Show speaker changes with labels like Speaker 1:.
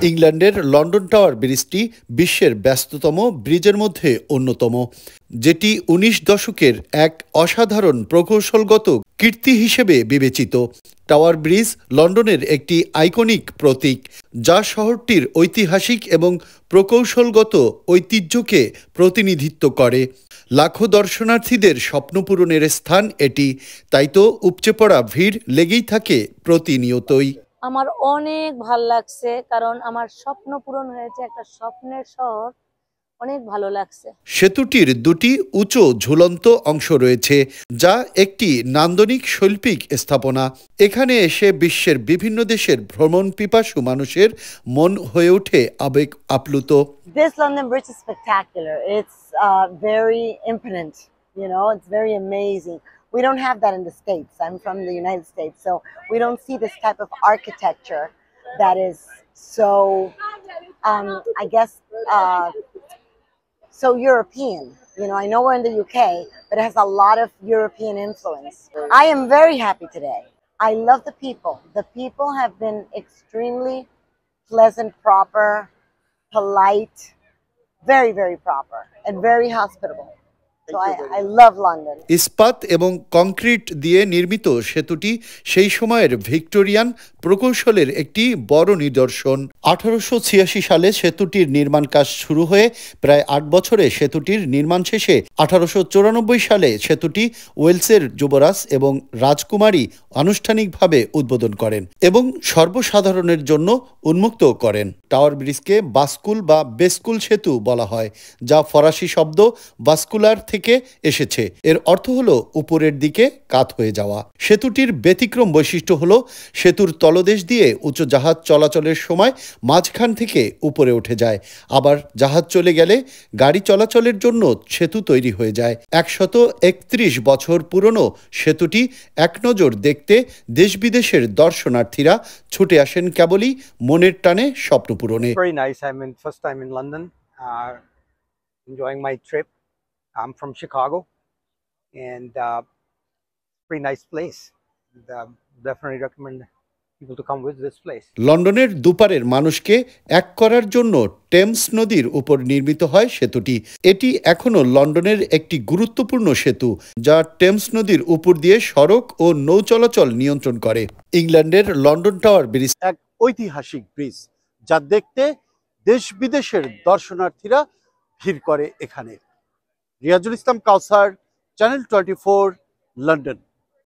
Speaker 1: ইংল্যান্ডের London tower ব্রিজটি বিশ্বের ব্যস্ততম ব্রিজের মধ্যে অন্যতম, যেটি ১৯ দশকের এক অসাধারণ প্রকৌশলগত কীর্তি হিসেবে বিবেচিত। টাওয়ার ব্রিজ লন্ডনের একটি আইকনিক প্রতীক, যা শহরটির ঐতিহাসিক এবং প্রকৌশলগত ঐতিহ্যকে প্রতিনিধিত্ব করে। লাখো দর্শনার্থীদের স্বপ্নপূরণের স্থান এটি, তাই তো উপচে পড়া ভিড় লেগেই থাকে প্রতিনিয়তই।
Speaker 2: আমার অনেক ভাল লাগছে, কারণ আমার স্বপ্ন পূরণ হয়েছে। একটা স্বপ্নের শহর, অনেক ভালো লাগছে।
Speaker 1: সেতুটির দুটি উঁচু ঝুলন্ত অংশ রয়েছে, যা একটি নান্দনিক শৈল্পিক স্থাপনা। এখানে এসে বিশ্বের বিভিন্ন দেশের ভ্রমণ পিপাসু মানুষের মন হয়ে ওঠে আবেগ আপ্লুত।
Speaker 2: This London Bridge is spectacular. It's very imponent, it's very amazing. We don't have that in the States. I'm from the United States, so we don't see this type of architecture that is so, I guess, so European. I know we're in the UK, but it has a lot of European influence. I am very happy today. I love the people. The people have been extremely pleasant, proper, polite, very, very proper, and very hospitable. So I love London.
Speaker 1: ইস্পাত এবং concrete দিয়ে নির্মিত সেতুটি সেই সময়ের Victorian প্রকৌশলের একটি বড় নিদর্শন। 1886 সালে সেতুটির নির্মাণ কাজ শুরু হয়ে প্রায় 8 বছরে সেতুটির নির্মাণ শেষে 1894 সালে সেতুটি ওয়েলসের যুবরাজ এবং রাজকুমারী আনুষ্ঠানিকভাবে উদ্বোধন করেন এবং সর্বসাধারণের জন্য উন্মুক্ত করেন। টাওয়ার ব্রিজকে বাস্কুল বা বেস্কুল সেতু বলা হয়, যা ফরাসি শব্দ বাস্কুলার থেকে এসেছে। এর অর্থ হলো উপরের দিকে কাত হয়ে যাওয়া। সেতুটির ব্যতিক্রম বৈশিষ্ট্য হলো সেতুর তলদেশ দিয়ে উঁচু জাহাজ চলাচলের সময় মাঝখান থেকে উপরে উঠে যায়। আবার জাহাজ চলে গেলে গাড়ি চলাচলের জন্য সেতু তৈরি হয়ে যায়। 131 বছর পুরনো সেতুটি এক নজর দেখতে দেশ বিদেশের দর্শনার্থীরা ছুটে আসেন কেবলই মনের টানে স্বপ্ন পূরণে।
Speaker 3: Very nice. First time in London, enjoying my trip. I'm from Chicago, and pretty nice place. Definitely recommend people to come visit this place.
Speaker 1: লন্ডনের দুপারের মানুষকে এক করার জন্য টেমস নদীর উপর নির্মিত হয় সেতুটি। এটি এখনো লন্ডনের একটি গুরুত্বপূর্ণ সেতু, যা টেমস নদীর উপর দিয়ে সড়ক ও নৌ চলাচল নিয়ন্ত্রণ করে। ইংল্যান্ডের লন্ডন টাওয়ার ব্রিজ এক ঐতিহাসিক ব্রিজ, যা দেখতে দেশ বিদেশের দর্শনার্থীরা ভিড় করে এখানে। রিয়াজুল ইসলাম কাউসার, চ্যানেল 24, লন্ডন।